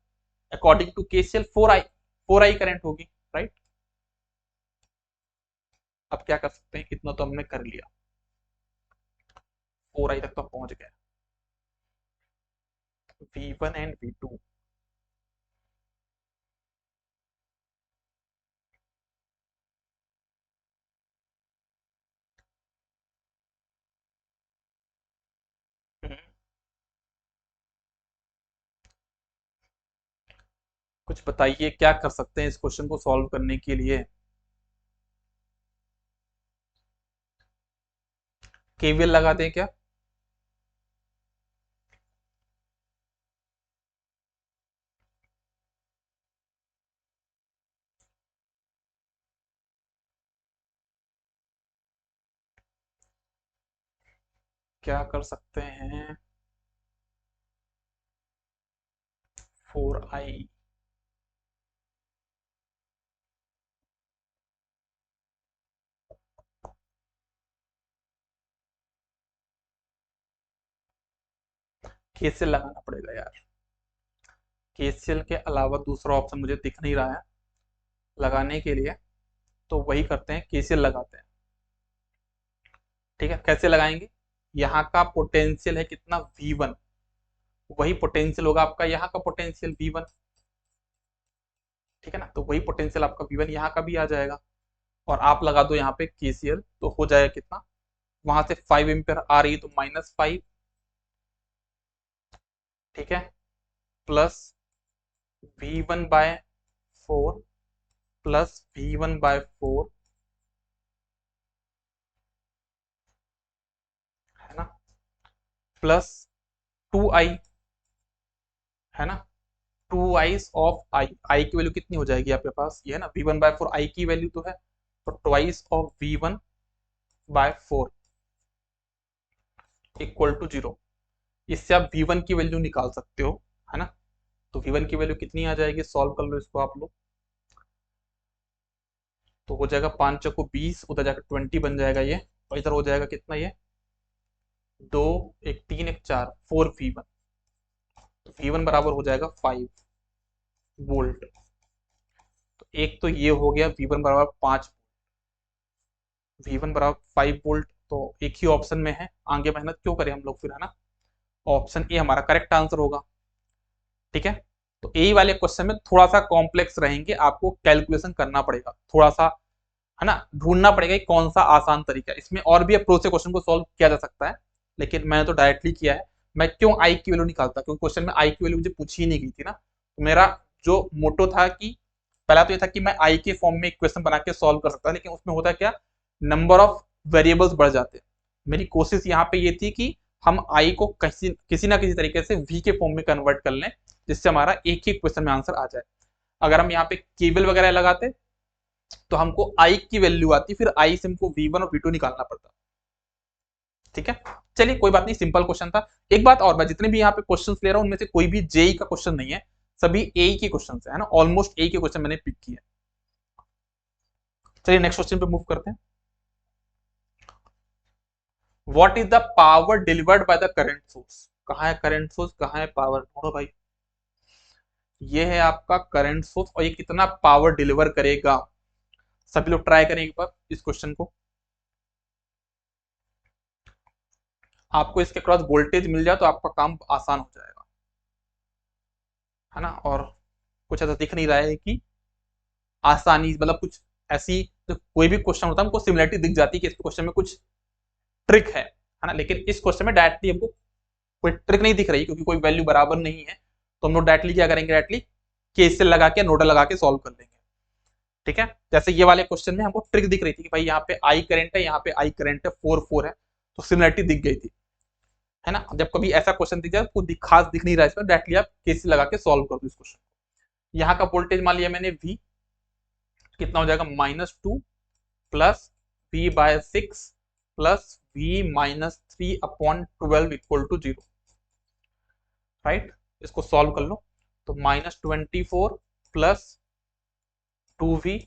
according to KCL 4I current होगी, राइट। अब क्या कर सकते हैं, इतना तो हमने कर लिया, 4I तक तो पहुंच गए। V1 एंड V2, कुछ बताइए क्या कर सकते हैं इस क्वेश्चन को सॉल्व करने के लिए। केवीएल लगा दें क्या, क्या कर सकते हैं, 4I, केसीएल लगाना पड़ेगा यार, केसीएल के अलावा दूसरा ऑप्शन मुझे दिख नहीं रहा है लगाने के लिए, तो वही करते हैं, केसीएल लगाते हैं। ठीक है, कैसे लगाएंगे, यहाँ का पोटेंशियल है कितना V1, वही पोटेंशियल होगा आपका यहाँ का पोटेंशियल V1, ठीक है ना, तो वही पोटेंशियल आपका V1 यहाँ का भी आ जाएगा, और आप लगा दो यहाँ पे केसीएल, तो हो जाएगा कितना वहां से 5 एम्पियर आ रही है तो -5, ठीक है, प्लस V1/4 प्लस V1/4, है ना, प्लस 2i, है ना, 2i ऑफ आई की वैल्यू कितनी हो जाएगी आपके पास, ये है ना, V1/4 आई की वैल्यू तो है, तो twice of V1/4 equal to 0। इससे आप V1 की वैल्यू निकाल सकते हो, है ना, तो V1 की वैल्यू कितनी आ जाएगी, सॉल्व कर लो इसको आप लोग, तो हो जाएगा 5 चौको 20, उधर जाकर 20 बन जाएगा ये, और इधर हो जाएगा कितना ये, 2 1 3 1 4 4 V1, तो V1 बराबर हो जाएगा 5 वोल्ट। तो एक तो ये हो गया V1 बराबर 5, V1 बराबर 5 वोल्ट, तो एक ही ऑप्शन में है, आगे मेहनत क्यों करें हम लोग फिर, है ना, ऑप्शन ए हमारा करेक्ट आंसर होगा, ठीक है। तो ए वाले क्वेश्चन में थोड़ा सा कॉम्प्लेक्स रहेंगे, आपको कैलकुलेशन करना पड़ेगा थोड़ा सा, है ना, ढूंढना पड़ेगा कि कौन सा आसान तरीका है, इसमें और भी अप्रोच से क्वेश्चन को सॉल्व किया जा सकता है, लेकिन मैंने तो डायरेक्टली किया है। मैं क्यों आई की वैल्यू निकालता, क्योंकि क्वेश्चन में आई की वैल्यू मुझे पूछी ही नहीं गई थी ना, तो मेरा जो मोटो था कि पहला तो ये था कि मैं आई के फॉर्म में इक्वेशन बना के सॉल्व कर सकता, लेकिन उसमें होता क्या, नंबर ऑफ वेरिएबल्स बढ़ जाते। मेरी कोशिश यहाँ पे ये थी कि हम आई को किसी ना किसी तरीके से वी के फॉर्म में कन्वर्ट कर लें, जिससे हमारा एक ही क्वेश्चन में आंसर आ जाए। अगर हम यहाँ पे केवल वगैरह लगाते तो हमको आई की वैल्यू आती, फिर आई से हमको V1 और V2 निकालना पड़ता, ठीक है। चलिए कोई बात नहीं, सिंपल क्वेश्चन था। एक बात और, मैं जितने भी यहाँ पे क्वेश्चन ले रहा हूँ उनमें से कोई भी जेई का क्वेश्चन नहीं है, सभी ए के क्वेश्चन है ना, ऑलमोस्ट ए के क्वेश्चन मैंने पिक किए। चलिए नेक्स्ट क्वेश्चन पे मूव करते हैं। What is the power delivered by the current source, कहाँ है करंट सोर्स, कहाँ है पावर, ढूंढो भाई। ये है आपका करंट सोर्स, और ये कितना पावर डिलीवर करेगा, सभी लोग ट्राई करें एक बार इस क्वेश्चन को। आपको इसके क्रॉस वोल्टेज मिल जाए तो आपका काम आसान हो जाएगा, है ना, और कुछ ऐसा दिख नहीं रहा है कि आसानी, मतलब कुछ ऐसी, तो कोई भी क्वेश्चन होता है हमको सिमिलरिटी दिख जाती है कि इस क्वेश्चन में कुछ ट्रिक है ना, लेकिन इस क्वेश्चन में डायरेक्टली हमको कोई ट्रिक नहीं दिख रही, क्योंकि कोई वैल्यू बराबर नहीं है, तो हम लोग डायरेक्टली क्या करेंगे, डायरेक्टली केसीएल लगा के, नोडल लगा के सॉल्व कर लेंगे, ठीक है। जैसे ये वाले क्वेश्चन में हमको ट्रिक दिख रही थी कि भाई यहाँ पे आई करंट है, यहाँ पे आई करंट है, 4 है, तो सिमिलरिटी दिख गई थी, है ना। जब कभी ऐसा क्वेश्चन दिख जाए तो खास दिख नहीं रहा है इसमें, डायरेक्टली आप केसीएल लगा के सॉल्व कर दो इस क्वेश्चन को। यहाँ का वोल्टेज मान लिया मैंने V, कितना हो जाएगा, -2 प्लस V/6 प्लस V-3/12 इक्वल टू 0, राइट। इसको सॉल्व कर लो, तो -24 प्लस 2V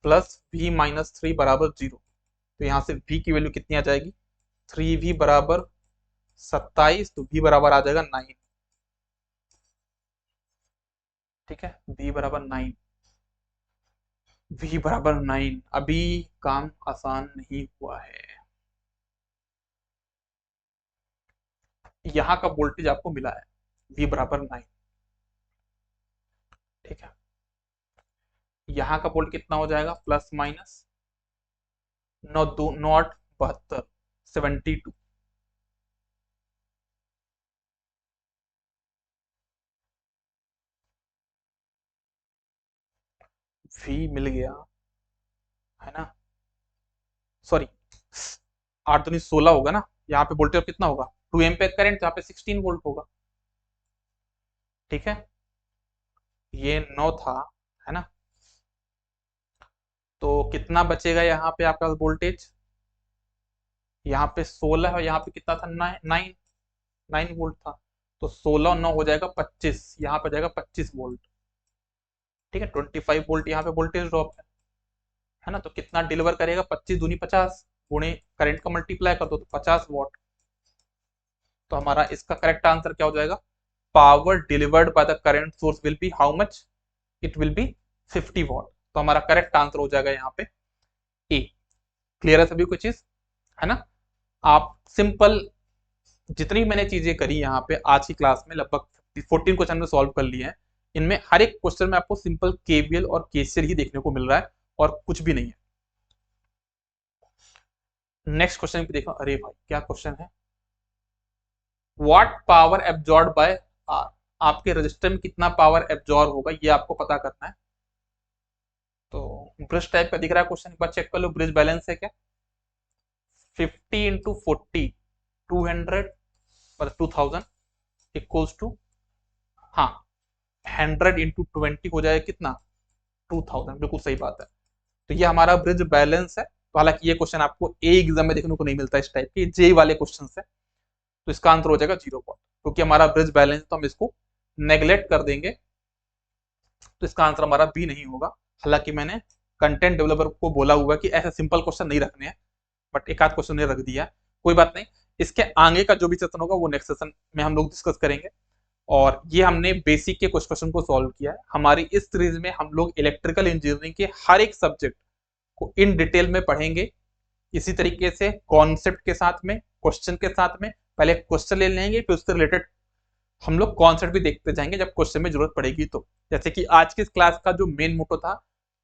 प्लस V-3 बराबर 0, तो यहां से V की वैल्यू कितनी आ जाएगी, 3V बराबर 27, तो V बराबर आ जाएगा 9, ठीक है, V बराबर 9, V बराबर 9। अभी काम आसान नहीं हुआ है, यहाँ का वोल्टेज आपको मिला है V बराबर 9, ठीक है। यहाँ का वोल्ट कितना हो जाएगा, प्लस माइनस 9 2 9 8 72, 72, V मिल गया, है ना, सॉरी 8 दूनी 16 होगा ना, यहाँ पे वोल्टेज कितना होगा, 2 एम्पियर करंट, यहाँ पे 16 वोल्ट होगा, ठीक है। ये 9 था, है ना, तो कितना बचेगा यहाँ पे आपका वोल्टेज, यहाँ पे 16 और यहाँ पे कितना था, 9 वोल्ट था, तो 16 और 9 हो जाएगा 25, यहाँ पे जाएगा 25 वोल्ट, ठीक है। 25 वोल्ट यहाँ पे वोल्टेज ड्रॉप है ना, तो कितना डिलीवर करेगा, 25 दूनी 50 गुणे करंट का मल्टीप्लाई कर दो तो 50 वॉट, तो हमारा इसका करेक्ट आंसर क्या हो जाएगा, power delivered by the current source will be how much, it will be 50 what, तो हमारा करेक्ट आंसर हो जाएगा यहाँ पे ए। क्लियर है सभी कुछ चीज, है ना। आप सिंपल जितनी मैंने चीजें करी यहाँ पे आज की क्लास में, लगभग 14 क्वेश्चन में सॉल्व कर लिए हैं, इनमें हर एक क्वेश्चन में आपको सिंपल केवीएल और केसीएल ही देखने को मिल रहा है, और कुछ भी नहीं है, नेक्स्ट क्वेश्चन पे देखो, अरे भाई क्या क्वेश्चन है, what power absorb by r, आपके रजिस्टर में कितना पावर एब्जॉर्ब होगा ये आपको पता करना है। तो ब्रिज टाइप का दिख रहा है क्वेश्चन, एक बार चेक कर लो ब्रिज बैलेंस है क्या। 50 इंटू 40 200 पर 2000 इक्वल्स टू, हाँ 100 इंटू 20 हो जाएगा कितना 2000, बिल्कुल सही बात है। तो ये हमारा ब्रिज बैलेंस है। तो हालांकि ये क्वेश्चन आपको ए एग्जाम में देखने को नहीं मिलता इस टाइप के, जे वाले क्वेश्चन है। तो इसका आंसर हो जाएगा 0 पॉइंट, क्योंकि हमारा ब्रिज बैलेंस तो हम इसको नेग्लेक्ट कर देंगे। तो इसका आंसर हमारा बी नहीं होगा। हालांकि मैंने कंटेंट डेवलपर को बोला हुआ कि ऐसे सिंपल क्वेश्चन नहीं रखने हैं, बट एक आध क्वेश्चन ने रख दिया, कोई बात नहीं। इसके आगे का जो भी सेशन होगा वो नेक्स्ट सेशन में हम लोग डिस्कस करेंगे। और ये हमने बेसिक के कुछ क्वेश्चन को सॉल्व किया है। हमारी इस सीरीज में हम लोग इलेक्ट्रिकल इंजीनियरिंग के हर एक सब्जेक्ट को इन डिटेल में पढ़ेंगे। इसी तरीके से कॉन्सेप्ट के साथ में, क्वेश्चन के साथ में, पहले क्वेश्चन ले लेंगे, फिर उससे रिलेटेड हम लोग कॉन्सेप्ट भी देखते जाएंगे जब क्वेश्चन में जरूरत पड़ेगी। तो जैसे कि आज की इस क्लास का जो मेन मोटो था,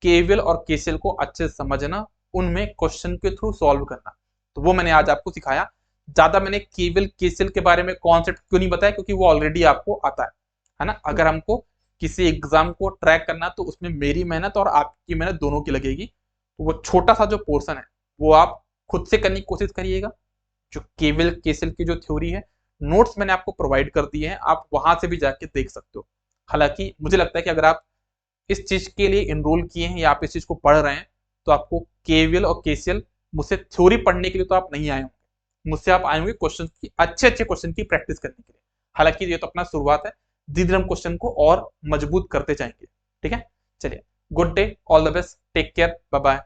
केवीएल और केसीएल को अच्छे से समझना, उनमें क्वेश्चन के थ्रू सॉल्व करना, तो वो मैंने आज आपको सिखाया। ज्यादा मैंने केवीएल केसीएल के बारे में कॉन्सेप्ट क्यों नहीं बताया, क्योंकि वो ऑलरेडी आपको आता है ना। अगर हमको किसी एग्जाम को ट्रैक करना तो उसमें मेरी मेहनत और आपकी मेहनत दोनों की लगेगी। तो वो छोटा सा जो पोर्शन है वो आप खुद से करने की कोशिश करिएगा। जो केवीएल केसीएल की जो थ्योरी है, नोट्स मैंने आपको प्रोवाइड कर दिए हैं, आप वहां से भी जाके देख सकते हो। हालांकि मुझे लगता है कि अगर आप इस चीज के लिए इनरोल किए हैं या आप इस चीज को पढ़ रहे हैं, तो आपको केवीएल और केसीएल मुझसे थ्योरी पढ़ने के लिए तो आप नहीं आए होंगे, मुझसे आप आए होंगे क्वेश्चन की, अच्छे अच्छे क्वेश्चन की प्रैक्टिस करने के लिए। हालांकि ये तो अपना शुरुआत है, धीरे धीरे हम क्वेश्चन को और मजबूत करते जाएंगे। ठीक है, चलिए, good day, all the best, take care, bye bye.